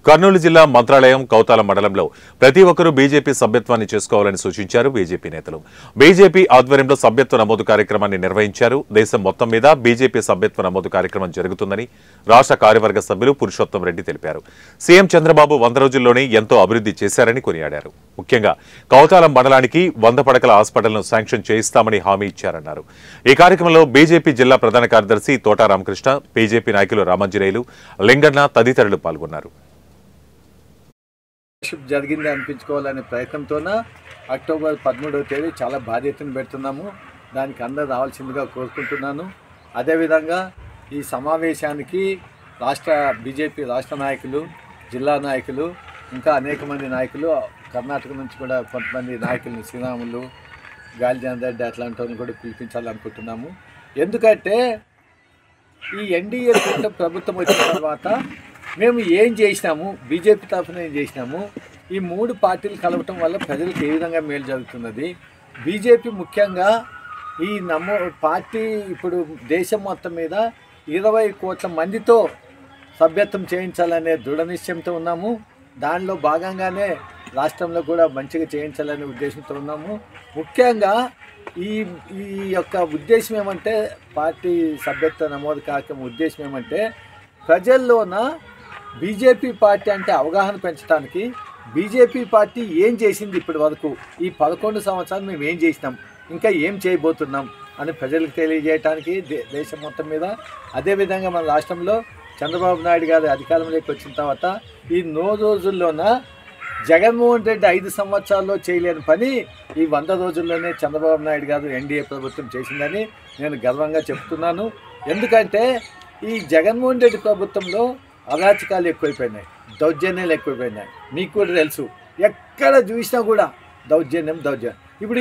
కర్నూలు జిల్లా మంత్రాలయం కౌతాల మండలంలో ప్రతి ఒక్కరూ బీజేపీ సభ్యత్వాన్ని చేసుకోవాలని సూచించారు బీజేపీ నేతలు. బీజేపీ ఆధ్వర్యంలో సభ్యత్వ నమోదు కార్యక్రమాన్ని నిర్వహించారు. దేశం మొత్తం మీద బీజేపీ సభ్యత్వ నమోదు కార్యక్రమం జరుగుతుందని రాష్ట్ర కార్యవర్గ సభ్యులు పురుషోత్తం రెడ్డి తెలిపారు. సీఎం చంద్రబాబు 100 రోజుల్లోనే ఎంతో అభివృద్ధి చేశారని కొనియాడారు. ముఖ్యంగా కౌతాల మండలానికి 100 పడకల హాస్పిటల్ను శాంక్షన్ చేయిస్తామని హామీ ఇచ్చారన్నారు. ఈ కార్యక్రమంలో బీజేపీ జిల్లా ప్రధాన కార్యదర్శి తోట రామకృష్ణ, బీజేపీ నాయకులు రామంజనేయులు, లింగన్న తదితరులు పాల్గొన్నారు. జరిగింది అనిపించుకోవాలనే ప్రయత్నంతోన అక్టోబర్ 13వ తేదీ చాలా బాధ్యతను పెడుతున్నాము. దానికి అందరూ రావాల్సిందిగా కోరుకుంటున్నాను. అదేవిధంగా ఈ సమావేశానికి బీజేపీ రాష్ట్ర నాయకులు, జిల్లా నాయకులు, ఇంకా అనేక మంది నాయకులు, కర్ణాటక నుంచి కూడా కొంతమంది నాయకులను శ్రీరాములు, గాలిజాన్ రెడ్డి అట్లాంటి వాళ్ళని కూడా పిలిపించాలనుకుంటున్నాము. ఎందుకంటే ఈ ఎన్డీఏ ప్రభుత్వం వచ్చిన తర్వాత మేము ఏం చేసినాము, బీజేపీ తరఫున ఏం చేసినాము, ఈ 3 పార్టీలు కలవటం వల్ల ప్రజలకు ఏ విధంగా మేలు జరుగుతున్నది. బీజేపీ ముఖ్యంగా ఈ పార్టీ ఇప్పుడు దేశం మొత్తం మీద 20 కోట్ల మందితో సభ్యత్వం చేయించాలనే దృఢ నిశ్చయంతో ఉన్నాము. దానిలో భాగంగానే రాష్ట్రంలో కూడా మంచిగా చేయించాలనే ఉద్దేశంతో ఉన్నాము. ముఖ్యంగా ఈ యొక్క ఉద్దేశం ఏమంటే, పార్టీ సభ్యత్వ నమోదు కార్యక్రమం ఉద్దేశం ఏమంటే, ప్రజల్లోన బీజేపీ పార్టీ అంటే అవగాహన పెంచడానికి, బీజేపీ పార్టీ ఏం చేసింది ఇప్పటి వరకు, ఈ 11 సంవత్సరాలు మేము ఏం చేసినాం, ఇంకా ఏం చేయబోతున్నాం అని ప్రజలకు తెలియజేయడానికి దేశం మొత్తం మీద. అదేవిధంగా మన రాష్ట్రంలో చంద్రబాబు నాయుడు గారు అధికారంలోకి వచ్చిన తర్వాత ఈ 100 రోజుల్లోన జగన్మోహన్ రెడ్డి 5 సంవత్సరాల్లో చేయలేని పని ఈ 100 రోజుల్లోనే చంద్రబాబు నాయుడు గారు ఎన్డీఏ ప్రభుత్వం చేసిందని నేను గర్వంగా చెప్తున్నాను. ఎందుకంటే ఈ జగన్మోహన్ రెడ్డి ప్రభుత్వంలో అరాచకాలు ఎక్కువైపోయినాయి, దౌర్జన్యాలు ఎక్కువైపోయినాయి. మీకు కూడా తెలుసు, ఎక్కడ చూసినా కూడా దౌర్జన్యం. ఇప్పుడు